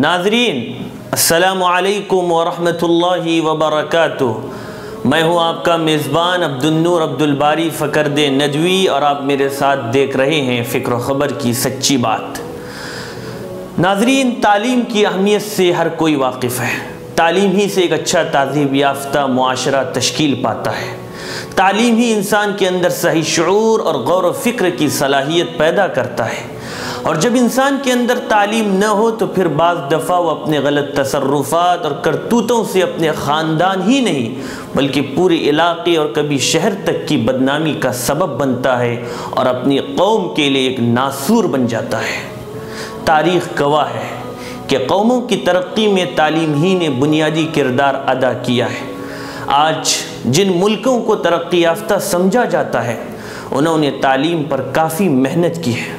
ناظرین السلام علیکم ورحمۃ اللہ وبرکاتہ۔ میں ہوں آپ کا میزبان عبدالنور عبدالباری فقرد ندوی اور آپ میرے ساتھ دیکھ رہے ہیں فکر و خبر کی سچی بات۔ ناظرین، تعلیم کی اہمیت سے ہر کوئی واقف ہے۔ تعلیم ہی سے ایک اچھا تہذیب یافتہ معاشرہ تشکیل پاتا ہے۔ تعلیم ہی انسان کے اندر صحیح شعور اور غور و فکر کی صلاحیت پیدا کرتا ہے، اور جب انسان کے اندر تعلیم نہ ہو تو پھر بعض دفعہ وہ اپنے غلط تصرفات اور کرتوتوں سے اپنے خاندان ہی نہیں بلکہ پورے علاقے اور کبھی شہر تک کی بدنامی کا سبب بنتا ہے اور اپنی قوم کے لیے ایک ناسور بن جاتا ہے۔ تاریخ گواہ ہے کہ قوموں کی ترقی میں تعلیم ہی نے بنیادی کردار ادا کیا ہے۔ آج جن ملکوں کو ترقی یافتہ سمجھا جاتا ہے انہوں نے تعلیم پر کافی محنت کی ہے۔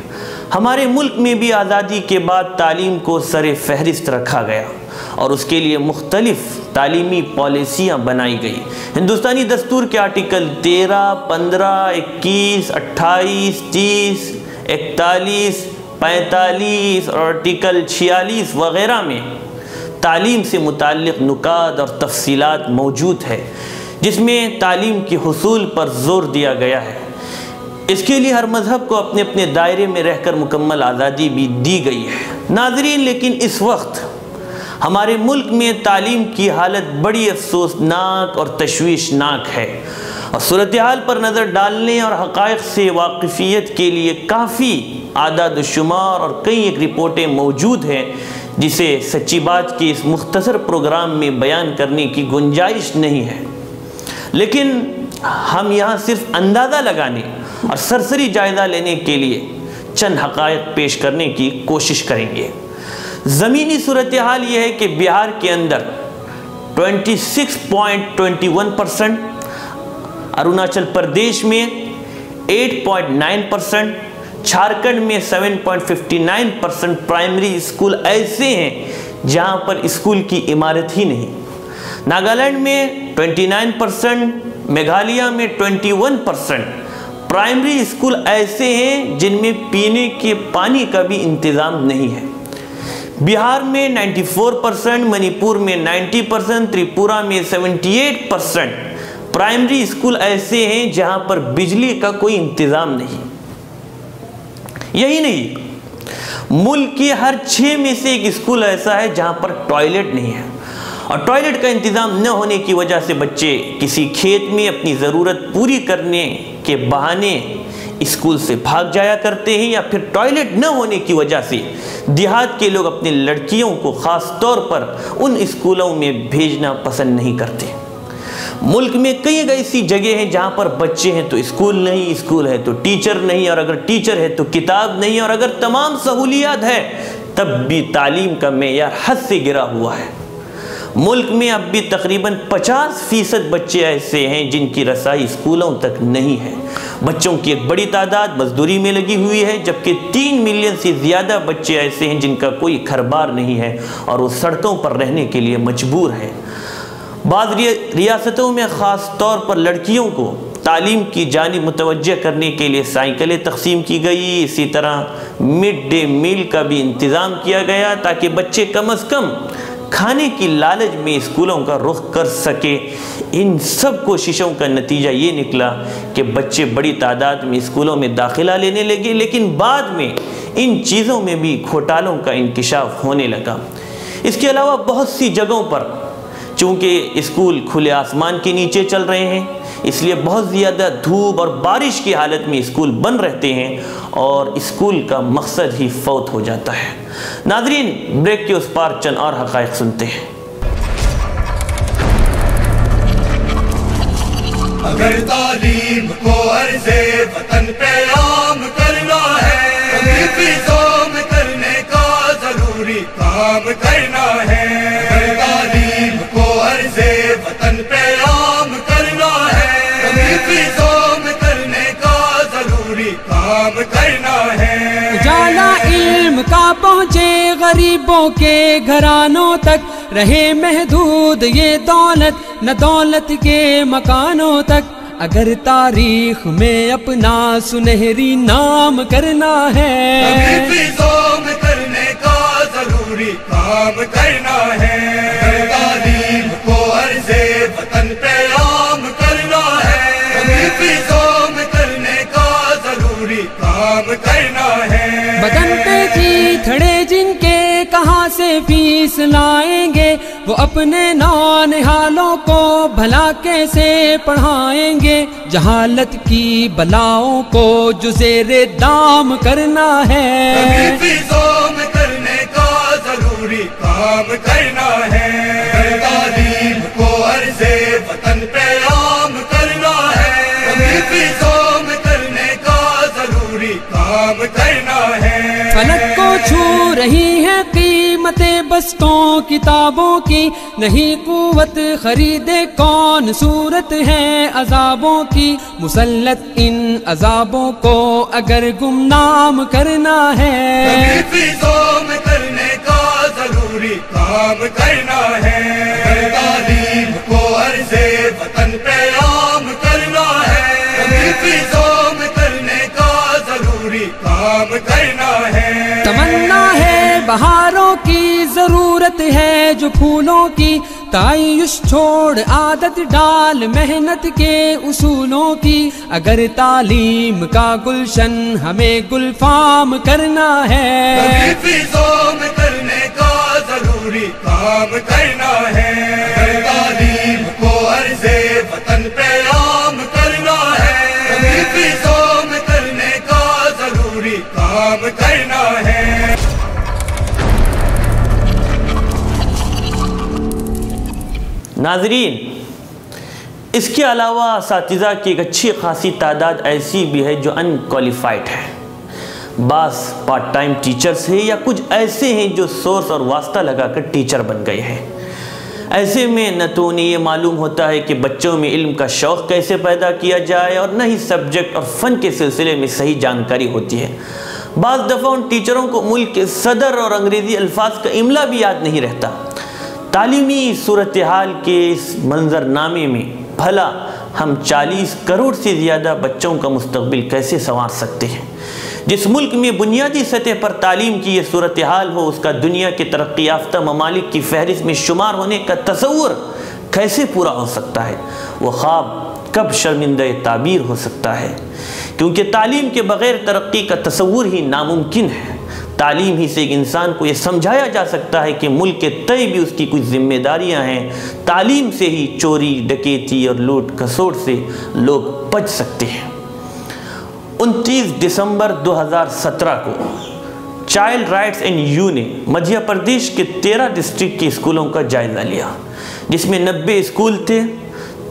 ہمارے ملک میں بھی آزادی کے بعد تعلیم کو سر فہرست رکھا گیا اور اس کے لیے مختلف تعلیمی پالیسیاں بنائی گئی۔ ہندوستانی دستور کے آرٹیکل 13، 15، 21، 28، 30، 41، 45 اور آرٹیکل 46 وغیرہ میں تعلیم سے متعلق نکات اور تفصیلات موجود ہے، جس میں تعلیم کے حصول پر زور دیا گیا ہے۔ اس کے لیے ہر مذہب کو اپنے اپنے دائرے میں رہ کر مکمل آزادی بھی دی گئی ہے۔ ناظرین، لیکن اس وقت ہمارے ملک میں تعلیم کی حالت بڑی افسوسناک اور تشویشناک ہے، اور صورتحال پر نظر ڈالنے اور حقائق سے واقفیت کے لیے کافی اعداد و شمار اور کئی ایک رپورٹیں موجود ہیں جسے سچی بات کے اس مختصر پروگرام میں بیان کرنے کی گنجائش نہیں ہے، لیکن ہم یہاں صرف اندازہ لگانے اور سرسری جائزہ لینے کے لیے چند حقائق پیش کرنے کی کوشش کریں گے۔ زمینی صورتحال یہ ہے کہ بہار کے اندر 26.21%، اروناچل پردیش میں 8.9%، جھارکھنڈ میں 7.59% پرائمری اسکول ایسے ہیں جہاں پر اسکول کی عمارت ہی نہیں۔ ناگالینڈ میں 29%، میگھالیہ میں 21% پرائمری اسکول ایسے ہیں جن میں پینے کے پانی کا بھی انتظام نہیں ہے۔ بہار میں 94%، منی پور میں 90%، تریپورہ میں 78% پرائمری اسکول ایسے ہیں جہاں پر بجلی کا کوئی انتظام نہیں۔ یہی نہیں، ملک کے ہر 6 میں سے ایک اسکول ایسا ہے جہاں پر ٹوائلٹ نہیں ہے، اور ٹوائلٹ کا انتظام نہ ہونے کی وجہ سے بچے کسی کھیت میں اپنی ضرورت پوری کرنے کے بہانے اسکول سے بھاگ جایا کرتے ہیں، یا پھر ٹوائلٹ نہ ہونے کی وجہ سے دیہات کے لوگ اپنی لڑکیوں کو خاص طور پر ان اسکولوں میں بھیجنا پسند نہیں کرتے۔ ملک میں کئی ایسی جگہ ہیں جہاں پر بچے ہیں تو اسکول نہیں، اسکول ہے تو ٹیچر نہیں، اور اگر ٹیچر ہے تو کتاب نہیں، اور اگر تمام سہولیات ہے تب بھی تعلیم کا معیار حد سے گرا ہوا ہے۔ ملک میں اب بھی تقریباً 50% بچے ایسے ہیں جن کی رسائی اسکولوں تک نہیں ہے۔ بچوں کی ایک بڑی تعداد مزدوری میں لگی ہوئی ہے، جبکہ 3 ملین سے زیادہ بچے ایسے ہیں جن کا کوئی گھر بار نہیں ہے اور وہ سڑکوں پر رہنے کے لیے مجبور ہیں۔ بعض ریاستوں میں خاص طور پر لڑکیوں کو تعلیم کی جانب متوجہ کرنے کے لیے سائیکلیں تقسیم کی گئی، اسی طرح مڈ ڈے میل کا بھی انتظام کیا گیا تاکہ بچے کم از کم کھانے کی لالچ میں اسکولوں کا رخ کر سکے۔ ان سب کوششوں کا نتیجہ یہ نکلا کہ بچے بڑی تعداد میں اسکولوں میں داخلہ لینے لگے، لیکن بعد میں ان چیزوں میں بھی گھوٹالوں کا انکشاف ہونے لگا۔ اس کے علاوہ بہت سی جگہوں پر چونکہ اسکول کھلے آسمان کے نیچے چل رہے ہیں، اس لیے بہت زیادہ دھوپ اور بارش کی حالت میں اسکول بند رہتے ہیں اور اسکول کا مقصد ہی فوت ہو جاتا ہے۔ ناظرین، بریک کے اس پار چند اور حقائق سنتے ہیں۔ اگر تعلیم کو عرض وطن پہ عام کرنا ہے، فضوں میں کرنے کا ضروری کام کرنا ہے۔ اگر تعلیم کو عرض وطن پہ عام کرنا ہے، فضوں میں کرنے کا ضروری کام کرنا ہے۔ اجالا علم کا پہنچے غریبوں کے گھرانوں تک، رہے محدود یہ دولت نہ دولت کے مکانوں تک۔ اگر تاریخ میں اپنا سنہری نام کرنا ہے، فضوں میں کرنے کا ضروری کام سے فیس لائیں گے، وہ اپنے نونہالوں کو بھلا کیسے پڑھائیں گے؟ جہالت کی بلاؤں کو جو زیر دام کرنا ہے، فیضوں میں کرنے کا ضروری کام کرنا ہے، تعلیم کو عرض وطن پہ عام کرنا ہے، فیضوں میں کرنے کا ضروری کام کرنا ہے۔ فلک کو چھو رہی ہے قیمتیں بستوں کتابوں کی، نہیں قوت خریدے کون صورت ہے عذابوں کی، مسلط ان عذابوں کو اگر گمنام کرنا ہے، فیضوں میں کرنے کا ضروری کام کرنا ہے، تعلیم کو عرض وطن پہ عام کرنا ہے، فیضوں میں کرنے کا ضروری کام کرنا ہے۔ تمنا ہے بہاروں کی، ضرورت ہے جو پھولوں کی، تعیش چھوڑ عادت ڈال محنت کے اصولوں کی، اگر تعلیم کا گلشن ہمیں گلفام کرنا ہے، فیضوں میں کرنے کا ضروری کام کرنا ہے، تعلیم کو عرض وطن پہ عام کرنا ہے، فیضوں میں کرنے کا ضروری کام کرنا ہے۔ ناظرین، اس کے علاوہ اساتذہ کی ایک اچھی خاصی تعداد ایسی بھی ہے جو ان کوالیفائڈ ہے، بعض پارٹ ٹائم ٹیچرز ہیں یا کچھ ایسے ہیں جو سورس اور واسطہ لگا کر ٹیچر بن گئے ہیں۔ ایسے میں نہ تو انہیں یہ معلوم ہوتا ہے کہ بچوں میں علم کا شوق کیسے پیدا کیا جائے اور نہ ہی سبجیکٹ اور فن کے سلسلے میں صحیح جانکاری ہوتی ہے۔ بعض دفعہ ان ٹیچروں کو ملک کے صدر اور انگریزی الفاظ کا املا بھی یاد نہیں رہتا۔ تعلیمی صورتحال کے اس منظر نامے میں بھلا ہم 40 کروڑ سے زیادہ بچوں کا مستقبل کیسے سنوار سکتے ہیں؟ جس ملک میں بنیادی سطح پر تعلیم کی یہ صورتحال ہو، اس کا دنیا کے ترقی یافتہ ممالک کی فہرست میں شمار ہونے کا تصور کیسے پورا ہو سکتا ہے؟ وہ خواب کب شرمندہ تعبیر ہو سکتا ہے؟ کیونکہ تعلیم کے بغیر ترقی کا تصور ہی ناممکن ہے۔ تعلیم ہی سے ایک انسان کو یہ سمجھایا جا سکتا ہے کہ ملک کے تئیں بھی اس کی کچھ ذمہ داریاں ہیں۔ تعلیم سے ہی چوری، ڈکیتی اور لوٹ کھسوٹ سے لوگ بچ سکتے ہیں۔ 29 دسمبر 2017 کو چائلڈ رائٹس این یو نے مدھیہ پردیش کے 13 ڈسٹرکٹ کے اسکولوں کا جائزہ لیا، جس میں 90 اسکول تھے۔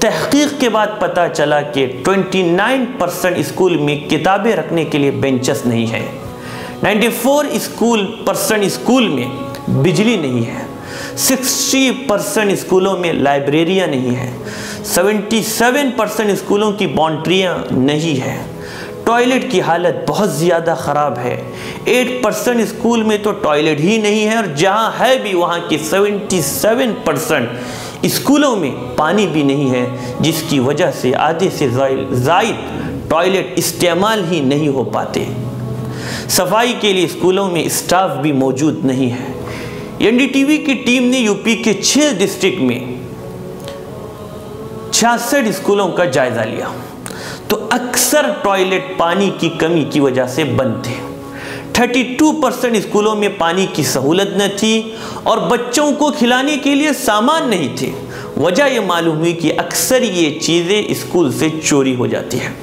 تحقیق کے بعد پتہ چلا کہ 29% اسکول میں کتابیں رکھنے کے لیے بینچز نہیں ہیں، 94% اسکول میں بجلی نہیں ہے، 60% اسکولوں میں لائبریریاں نہیں ہیں، 77% اسکولوں کی باؤنڈریاں نہیں ہیں، ٹوائلٹ کی حالت بہت زیادہ خراب ہے، 8% اسکول میں تو ٹوائلٹ ہی نہیں ہے، اور جہاں ہے بھی وہاں کی 77% اسکولوں میں پانی بھی نہیں ہے، جس کی وجہ سے آدھے سے زائد ٹوائلٹ استعمال ہی نہیں ہو پاتے۔ صفائی کے لیے اسکولوں میں اسٹاف بھی موجود نہیں ہے۔ این ڈی ٹی وی کی ٹیم نے یو پی کے 6 ڈسٹرکٹ میں 66 اسکولوں کا جائزہ لیا، تو اکثر ٹوائلٹ پانی کی کمی کی وجہ سے بند تھے۔ 32% اسکولوں میں پانی کی سہولت نہ تھی اور بچوں کو کھلانے کے لیے سامان نہیں تھے۔ وجہ یہ معلوم ہوئی کہ اکثر یہ چیزیں اسکول سے چوری ہو جاتی ہیں۔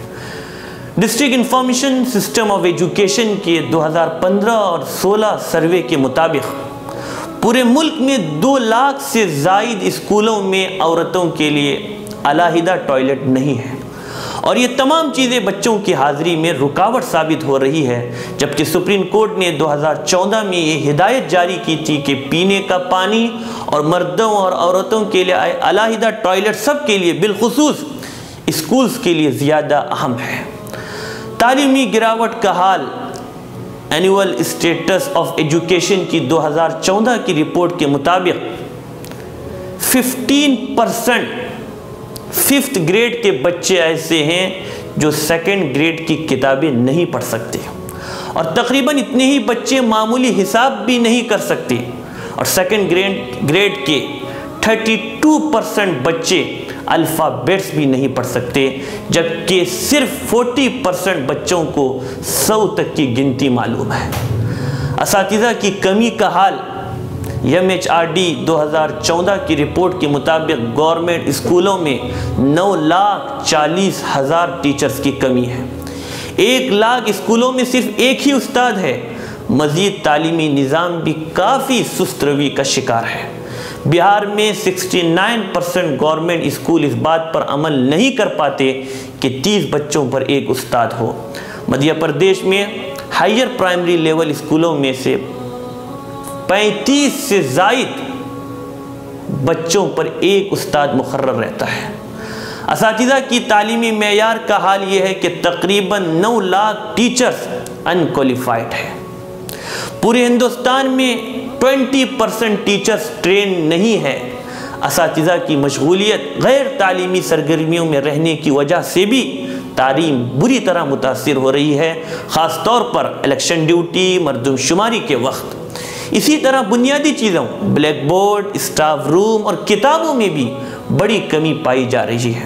District information system of education کے 2015 اور 16 سروے کے مطابق پورے ملک میں 2 لاکھ سے زائد اسکولوں میں عورتوں کے لیے علیحدہ ٹوائلٹ نہیں ہے، اور یہ تمام چیزیں بچوں کی حاضری میں رکاوٹ ثابت ہو رہی ہے، جبکہ سپریم کورٹ نے 2014 میں یہ ہدایت جاری کی تھی کہ پینے کا پانی اور مردوں اور عورتوں کے لیے علیحدہ ٹوائلٹ سب کے لیے بالخصوص اسکولز کے لیے زیادہ اہم ہے۔ تعلیمی گراوٹ کا حال اینول اسٹیٹس آف ایجوکیشن کی 2014 کی رپورٹ کے مطابق 15% 5th گریڈ کے بچے ایسے ہیں جو 2nd گریڈ کی کتابیں نہیں پڑھ سکتے، اور تقریباً اتنے ہی بچے معمولی حساب بھی نہیں کر سکتے، اور 2nd گریڈ کے 32% بچے الفابیٹس بھی نہیں پڑھ سکتے، جبکہ صرف 40% بچوں کو 100 تک کی گنتی معلوم ہے۔ اساتذہ کی کمی کا حال MHRD 2014 کی رپورٹ کے مطابق گورنمنٹ اسکولوں میں 9,40,000 ٹیچرز کی کمی ہے۔ 1 لاکھ اسکولوں میں صرف ایک ہی استاد ہے۔ مزید تعلیمی نظام بھی کافی سست روی کا شکار ہے۔ بہار میں 69% گورنمنٹ اسکول اس بات پر عمل نہیں کر پاتے کہ 30 بچوں پر ایک استاد ہو۔ مدھیہ پردیش میں ہائر پرائمری لیول اسکولوں میں سے 35 سے زائد بچوں پر ایک استاد مقرر رہتا ہے۔ اساتذہ کی تعلیمی معیار کا حال یہ ہے کہ تقریباً 9 لاکھ ٹیچرز انکوالیفائڈ ہیں۔ پورے ہندوستان میں 20% ٹیچرز ٹرین نہیں ہے۔ اساتذہ کی مشغولیت غیر تعلیمی سرگرمیوں میں رہنے کی وجہ سے بھی تعلیم بری طرح متاثر ہو رہی ہے، خاص طور پر الیکشن ڈیوٹی، مردم شماری کے وقت۔ اسی طرح بنیادی چیزوں بلیک بورڈ، اسٹاف روم اور کتابوں میں بھی بڑی کمی پائی جا رہی ہے۔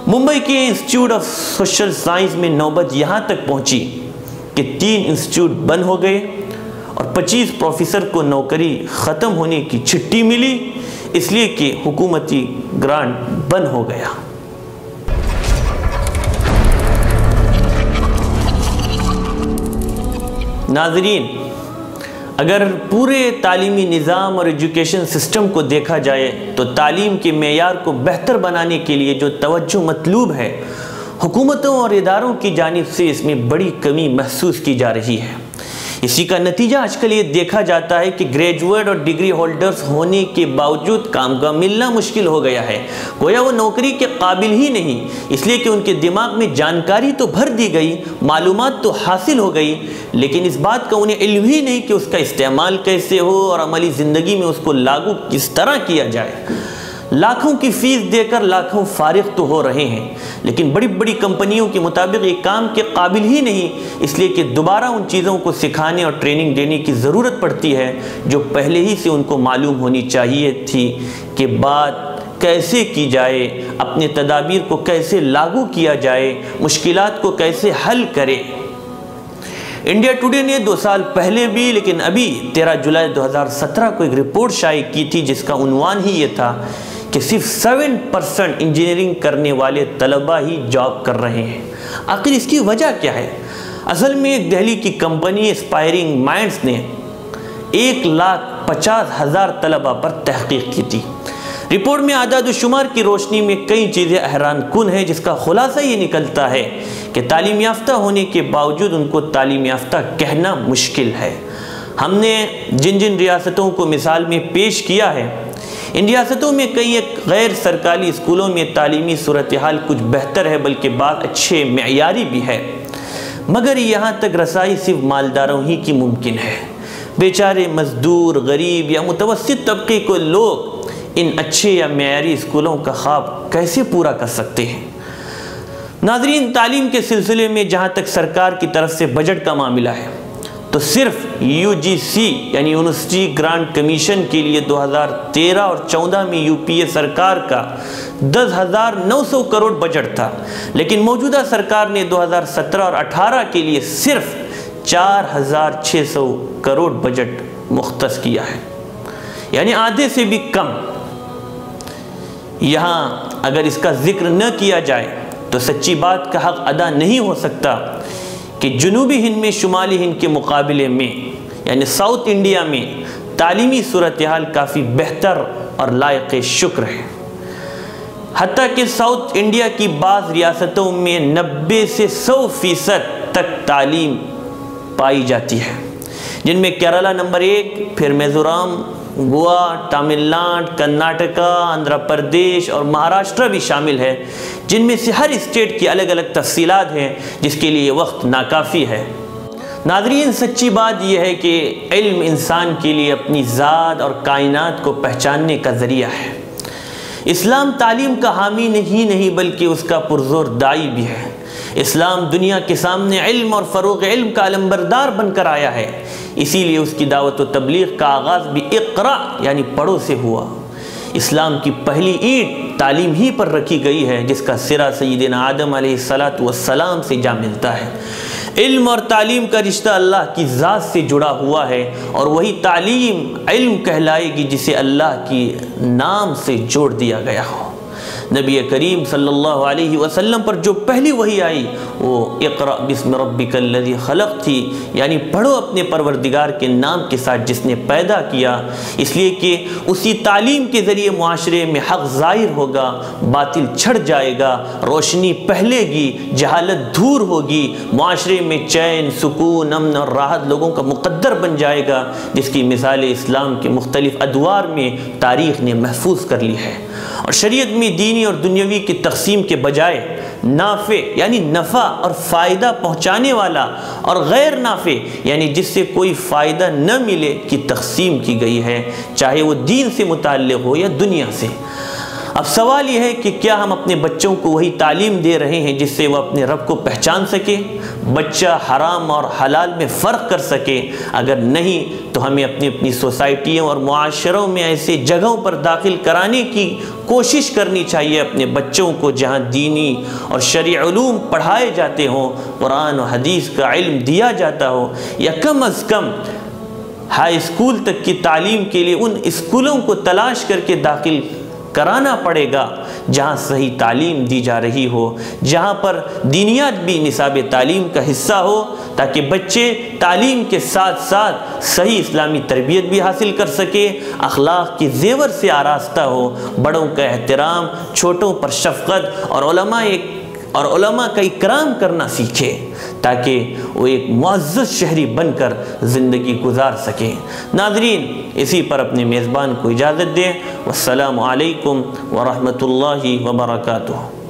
ممبئی کے انسٹیٹیوٹ آف سوشل سائنس میں نوبت یہاں تک پہنچی کہ 3 انسٹیٹیوٹ بند ہو گئے اور 25 پروفیسر کو نوکری ختم ہونے کی چھٹی ملی، اس لیے کہ حکومتی گرانٹ بند ہو گیا۔ ناظرین، اگر پورے تعلیمی نظام اور ایجوکیشن سسٹم کو دیکھا جائے تو تعلیم کے معیار کو بہتر بنانے کے لیے جو توجہ مطلوب ہے، حکومتوں اور اداروں کی جانب سے اس میں بڑی کمی محسوس کی جا رہی ہے۔ اسی کا نتیجہ آج کل یہ دیکھا جاتا ہے کہ گریجویٹ اور ڈگری ہولڈرز ہونے کے باوجود کام کا ملنا مشکل ہو گیا ہے۔ گویا وہ نوکری کے قابل ہی نہیں، اس لیے کہ ان کے دماغ میں جانکاری تو بھر دی گئی، معلومات تو حاصل ہو گئی، لیکن اس بات کا انہیں علم ہی نہیں کہ اس کا استعمال کیسے ہو اور عملی زندگی میں اس کو لاگو کس طرح کیا جائے۔ لاکھوں کی فیس دے کر لاکھوں فارغ تو ہو رہے ہیں، لیکن بڑی بڑی کمپنیوں کے مطابق یہ کام کے قابل ہی نہیں، اس لیے کہ دوبارہ ان چیزوں کو سکھانے اور ٹریننگ دینے کی ضرورت پڑتی ہے جو پہلے ہی سے ان کو معلوم ہونی چاہیے تھی کہ بات کیسے کی جائے، اپنے تدابیر کو کیسے لاگو کیا جائے، مشکلات کو کیسے حل کرے۔ انڈیا ٹوڈے نے 2 سال پہلے بھی لیکن ابھی 13 جولائی 2017 کو ایک رپورٹ شائع کی تھی جس کا عنوان ہی یہ تھا کہ صرف 7% انجینئرنگ کرنے والے طلبہ ہی جاب کر رہے ہیں۔ آخر اس کی وجہ کیا ہے؟ اصل میں ایک دہلی کی کمپنی اسپائرنگ مائنڈز نے 1,50,000 طلبہ پر تحقیق کی تھی۔ رپورٹ میں اعداد و شمار کی روشنی میں کئی چیزیں حیران کن ہیں، جس کا خلاصہ یہ نکلتا ہے کہ تعلیم یافتہ ہونے کے باوجود ان کو تعلیم یافتہ کہنا مشکل ہے۔ ہم نے جن ریاستوں کو مثال میں پیش کیا ہے، ان ریاستوں میں کئی ایک غیر سرکاری اسکولوں میں تعلیمی صورتحال کچھ بہتر ہے، بلکہ بعض اچھے معیاری بھی ہے، مگر یہاں تک رسائی صرف مالداروں ہی کی ممکن ہے۔ بیچارے مزدور، غریب یا متوسط طبقے کو لوگ ان اچھے یا معیاری اسکولوں کا خواب کیسے پورا کر سکتے ہیں؟ ناظرین، تعلیم کے سلسلے میں جہاں تک سرکار کی طرف سے بجٹ کا معاملہ ہے تو صرف UGC یعنی یونیورسٹی گرانٹ کمیشن کے لیے 2013 اور 14 میں UPA سرکار کا 10,900 کروڑ بجٹ تھا، لیکن موجودہ سرکار نے 2017 اور 18 کے لیے صرف 4,600 کروڑ بجٹ مختص کیا ہے، یعنی آدھے سے بھی کم۔ یہاں اگر اس کا ذکر نہ کیا جائے تو سچی بات کا حق ادا نہیں ہو سکتا کہ جنوبی ہند میں شمالی ہند کے مقابلے میں یعنی ساؤتھ انڈیا میں تعلیمی صورتحال کافی بہتر اور لائق شکر ہے۔ حتیٰ کہ ساؤتھ انڈیا کی بعض ریاستوں میں 90 سے 100% تک تعلیم پائی جاتی ہے، جن میں کیرالہ نمبر 1، پھر میزورم، گوا، تامل ناڈو، کرناٹکا، آندھرا پردیش اور مہاراشٹر بھی شامل ہے، جن میں سے ہر اسٹیٹ کی الگ الگ تفصیلات ہیں جس کے لیے وقت ناکافی ہے۔ ناظرین، سچی بات یہ ہے کہ علم انسان کے لیے اپنی ذات اور کائنات کو پہچاننے کا ذریعہ ہے۔ اسلام تعلیم کا حامی نہیں بلکہ اس کا پرزور داعی بھی ہے۔ اسلام دنیا کے سامنے علم اور فروغ علم کا علمبردار بن کر آیا ہے، اسی لیے اس کی دعوت و تبلیغ کا آغاز بھی اقرا یعنی پڑھو سے ہوا۔ اسلام کی پہلی اینٹ تعلیم ہی پر رکھی گئی ہے، جس کا سرا سیدنا آدم علیہ السلام سے جا ملتا ہے۔ علم اور تعلیم کا رشتہ اللہ کی ذات سے جڑا ہوا ہے، اور وہی تعلیم علم کہلائے گی جسے اللہ کی نام سے جوڑ دیا گیا ہو۔ نبی کریم صلی اللہ علیہ وسلم پر جو پہلی وحی آئی وہ اقرأ بسم ربک الذی خلق تھی، یعنی پڑھو اپنے پروردگار کے نام کے ساتھ جس نے پیدا کیا، اس لیے کہ اسی تعلیم کے ذریعے معاشرے میں حق ظاہر ہوگا، باطل چھڑ جائے گا، روشنی پھیلے گی، جہالت دور ہوگی، معاشرے میں چین، سکون، امن اور راحت لوگوں کا مقدر بن جائے گا، جس کی مثال اسلام کے مختلف ادوار میں تاریخ نے محفوظ کر لی ہے۔ اور شریعت میں دینی اور دنیاوی کی تقسیم کے بجائے نافع یعنی نفع اور فائدہ پہنچانے والا، اور غیر نافع یعنی جس سے کوئی فائدہ نہ ملے کی تقسیم کی گئی ہے، چاہے وہ دین سے متعلق ہو یا دنیا سے۔ اب سوال یہ ہے کہ کیا ہم اپنے بچوں کو وہی تعلیم دے رہے ہیں جس سے وہ اپنے رب کو پہچان سکے، بچہ حرام اور حلال میں فرق کر سکے؟ اگر نہیں تو ہمیں اپنی سوسائٹیوں اور معاشروں میں ایسے جگہوں پر داخل کرانے کی کوشش کرنی چاہیے اپنے بچوں کو جہاں دینی اور شرعی علوم پڑھائے جاتے ہوں، قرآن و حدیث کا علم دیا جاتا ہو، یا کم از کم ہائی اسکول تک کی تعلیم کے لیے ان اسکولوں کو تلاش کر کے داخل کرانا پڑے گا جہاں صحیح تعلیم دی جا رہی ہو، جہاں پر دینیات بھی نصاب تعلیم کا حصہ ہو، تاکہ بچے تعلیم کے ساتھ ساتھ صحیح اسلامی تربیت بھی حاصل کر سکے، اخلاق کی زیور سے آراستہ ہو، بڑوں کا احترام، چھوٹوں پر شفقت اور علماء کا اکرام کرنا سیکھے، تاکہ وہ ایک معزز شہری بن کر زندگی گزار سکیں۔ ناظرین، اسی پر اپنے میزبان کو اجازت دیں۔ والسلام علیکم ورحمۃ اللہ وبرکاتہ۔